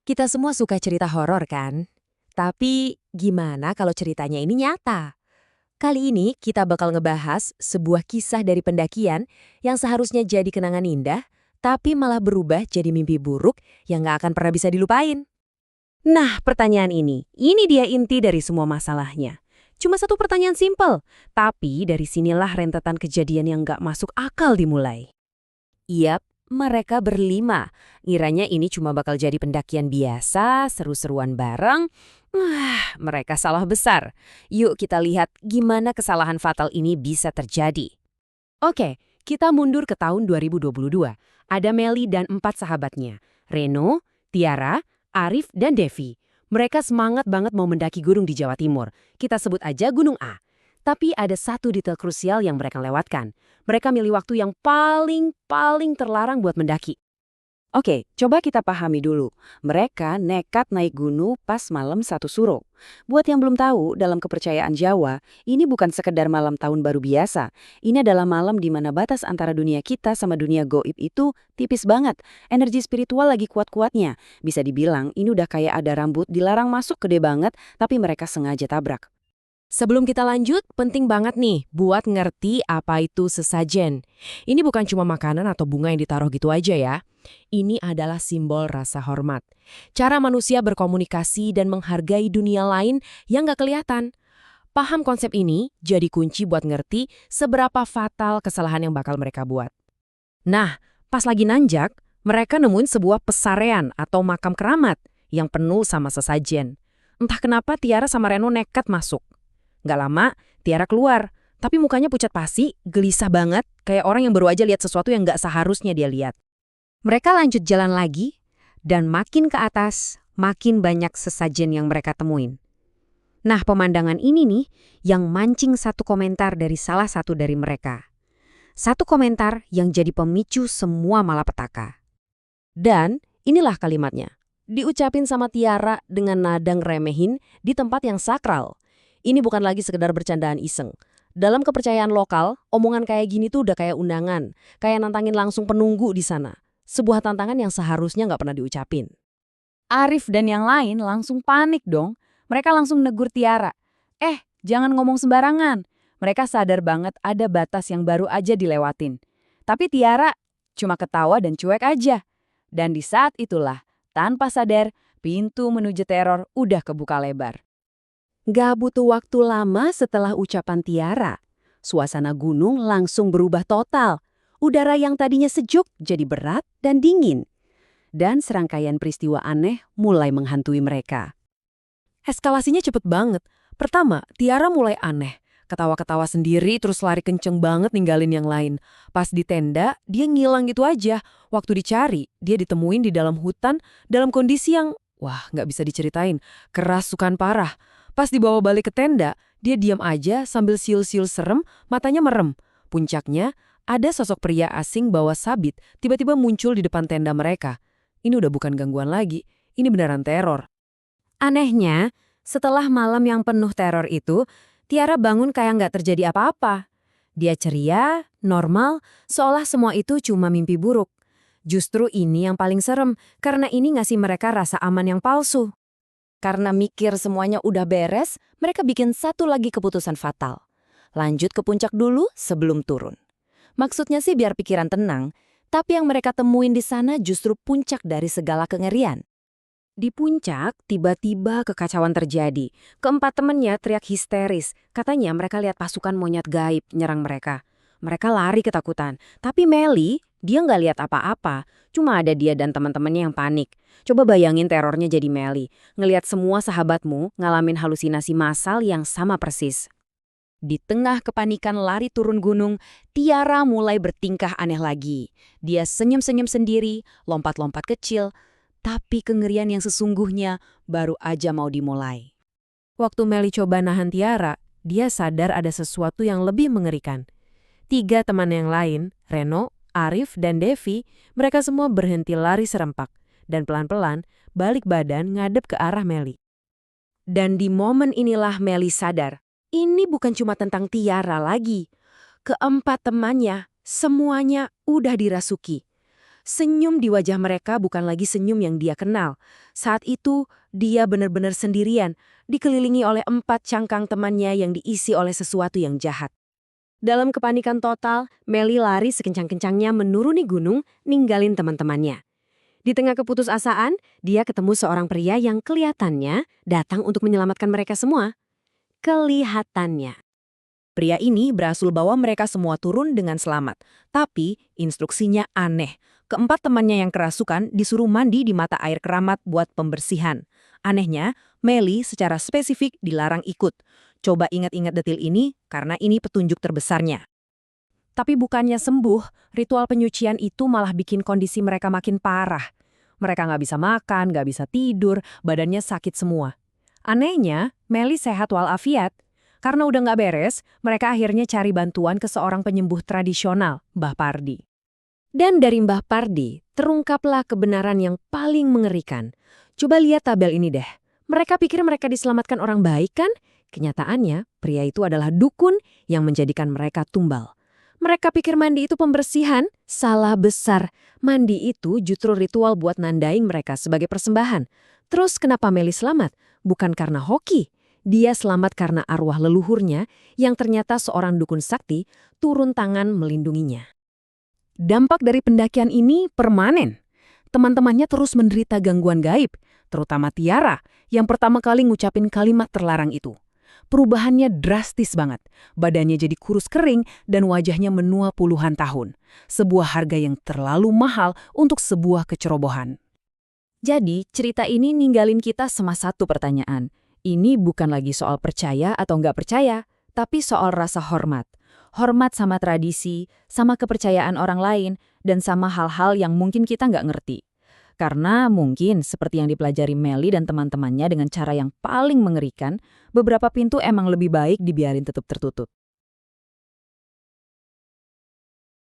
Kita semua suka cerita horor kan? Tapi gimana kalau ceritanya ini nyata? Kali ini kita bakal ngebahas sebuah kisah dari pendakian yang seharusnya jadi kenangan indah, tapi malah berubah jadi mimpi buruk yang nggak akan pernah bisa dilupain. Nah, pertanyaan ini dia inti dari semua masalahnya. Cuma satu pertanyaan simpel, tapi dari sinilah rentetan kejadian yang nggak masuk akal dimulai. Yap, mereka berlima. Ngiranya ini cuma bakal jadi pendakian biasa, seru-seruan bareng. Wah, mereka salah besar. Yuk kita lihat gimana kesalahan fatal ini bisa terjadi. Oke, kita mundur ke tahun 2022. Ada Meli dan 4 sahabatnya, Reno, Tiara, Arif, dan Devi. Mereka semangat banget mau mendaki gunung di Jawa Timur. Kita sebut aja Gunung A. Tapi ada satu detail krusial yang mereka lewatkan. Mereka milih waktu yang paling terlarang buat mendaki. Oke, coba kita pahami dulu. Mereka nekat naik gunung pas malam 1 Suro. Buat yang belum tahu, dalam kepercayaan Jawa, ini bukan sekedar malam tahun baru biasa. Ini adalah malam di mana batas antara dunia kita sama dunia goib itu tipis banget. Energi spiritual lagi kuat-kuatnya. Bisa dibilang, ini udah kayak ada rambut dilarang masuk gede banget, tapi mereka sengaja tabrak. Sebelum kita lanjut, penting banget nih buat ngerti apa itu sesajen. Ini bukan cuma makanan atau bunga yang ditaruh gitu aja ya. Ini adalah simbol rasa hormat. Cara manusia berkomunikasi dan menghargai dunia lain yang gak kelihatan. Paham konsep ini jadi kunci buat ngerti seberapa fatal kesalahan yang bakal mereka buat. Nah, pas lagi nanjak, mereka nemuin sebuah pesarean atau makam keramat yang penuh sama sesajen. Entah kenapa Tiara sama Reno nekat masuk. Nggak lama, Tiara keluar. Tapi mukanya pucat pasi, gelisah banget, kayak orang yang baru aja lihat sesuatu yang nggak seharusnya dia lihat. Mereka lanjut jalan lagi, dan makin ke atas, makin banyak sesajen yang mereka temuin. Nah, pemandangan ini nih yang mancing satu komentar dari salah satu dari mereka. Satu komentar yang jadi pemicu semua malapetaka. Dan inilah kalimatnya. Diucapin sama Tiara dengan nada ngeremehin di tempat yang sakral. Ini bukan lagi sekedar bercandaan iseng. Dalam kepercayaan lokal, omongan kayak gini tuh udah kayak undangan. Kayak nantangin langsung penunggu di sana. Sebuah tantangan yang seharusnya nggak pernah diucapin. Arif dan yang lain langsung panik dong. Mereka langsung negur Tiara. Jangan ngomong sembarangan. Mereka sadar banget ada batas yang baru aja dilewatin. Tapi Tiara cuma ketawa dan cuek aja. Dan di saat itulah, tanpa sadar, pintu menuju teror udah kebuka lebar. Gak butuh waktu lama setelah ucapan Tiara. Suasana gunung langsung berubah total. Udara yang tadinya sejuk jadi berat dan dingin. Dan serangkaian peristiwa aneh mulai menghantui mereka. Eskalasinya cepet banget. Pertama, Tiara mulai aneh. Ketawa-ketawa sendiri terus lari kenceng banget ninggalin yang lain. Pas di tenda, dia ngilang gitu aja. Waktu dicari, dia ditemuin di dalam hutan dalam kondisi yang, wah nggak bisa diceritain, kerasukan parah. Pas dibawa balik ke tenda, dia diam aja sambil siul-siul serem, matanya merem. Puncaknya, ada sosok pria asing bawa sabit tiba-tiba muncul di depan tenda mereka. Ini udah bukan gangguan lagi, ini beneran teror. Anehnya, setelah malam yang penuh teror itu, Tiara bangun kayak nggak terjadi apa-apa. Dia ceria, normal, seolah semua itu cuma mimpi buruk. Justru ini yang paling serem, karena ini ngasih mereka rasa aman yang palsu. Karena mikir semuanya udah beres, mereka bikin satu lagi keputusan fatal. Lanjut ke puncak dulu sebelum turun. Maksudnya sih biar pikiran tenang, tapi yang mereka temuin di sana justru puncak dari segala kengerian. Di puncak, tiba-tiba kekacauan terjadi. Keempat temannya teriak histeris. Katanya mereka lihat pasukan monyet gaib nyerang mereka. Mereka lari ketakutan. Tapi Meli, dia nggak lihat apa-apa. Cuma ada dia dan teman-temannya yang panik. Coba bayangin terornya jadi Meli. Ngelihat semua sahabatmu ngalamin halusinasi massal yang sama persis. Di tengah kepanikan lari turun gunung, Tiara mulai bertingkah aneh lagi. Dia senyum-senyum sendiri, lompat-lompat kecil, tapi kengerian yang sesungguhnya baru aja mau dimulai. Waktu Meli coba nahan Tiara, dia sadar ada sesuatu yang lebih mengerikan. 3 teman yang lain, Reno, Arif, dan Devi, mereka semua berhenti lari serempak dan pelan-pelan balik badan ngadep ke arah Meli. Dan di momen inilah Meli sadar, ini bukan cuma tentang Tiara lagi. Keempat temannya, semuanya udah dirasuki. Senyum di wajah mereka bukan lagi senyum yang dia kenal. Saat itu, dia benar-benar sendirian, dikelilingi oleh 4 cangkang temannya yang diisi oleh sesuatu yang jahat. Dalam kepanikan total, Melly lari sekencang-kencangnya menuruni gunung, ninggalin teman-temannya. Di tengah keputusasaan, dia ketemu seorang pria yang kelihatannya datang untuk menyelamatkan mereka semua. Kelihatannya. Pria ini berhasil bawa mereka semua turun dengan selamat. Tapi, instruksinya aneh. Keempat temannya yang kerasukan disuruh mandi di mata air keramat buat pembersihan. Anehnya, Melly secara spesifik dilarang ikut. Coba ingat-ingat detil ini, karena ini petunjuk terbesarnya. Tapi bukannya sembuh, ritual penyucian itu malah bikin kondisi mereka makin parah. Mereka nggak bisa makan, nggak bisa tidur, badannya sakit semua. Anehnya, Melly sehat walafiat. Karena udah nggak beres, mereka akhirnya cari bantuan ke seorang penyembuh tradisional, Mbah Pardi. Dan dari Mbah Pardi, terungkaplah kebenaran yang paling mengerikan. Coba lihat tabel ini deh. Mereka pikir mereka diselamatkan orang baik kan? Kenyataannya, pria itu adalah dukun yang menjadikan mereka tumbal. Mereka pikir mandi itu pembersihan, salah besar. Mandi itu justru ritual buat nandain mereka sebagai persembahan. Terus kenapa Melly selamat? Bukan karena hoki. Dia selamat karena arwah leluhurnya yang ternyata seorang dukun sakti turun tangan melindunginya. Dampak dari pendakian ini permanen. Teman-temannya terus menderita gangguan gaib, terutama Tiara yang pertama kali ngucapin kalimat terlarang itu. Perubahannya drastis banget. Badannya jadi kurus kering dan wajahnya menua puluhan tahun. Sebuah harga yang terlalu mahal untuk sebuah kecerobohan. Jadi, cerita ini ninggalin kita sama satu pertanyaan. Ini bukan lagi soal percaya atau nggak percaya, tapi soal rasa hormat. Hormat sama tradisi, sama kepercayaan orang lain, dan sama hal-hal yang mungkin kita nggak ngerti. Karena mungkin seperti yang dipelajari Melly dan teman-temannya dengan cara yang paling mengerikan, beberapa pintu emang lebih baik dibiarin tetap tertutup.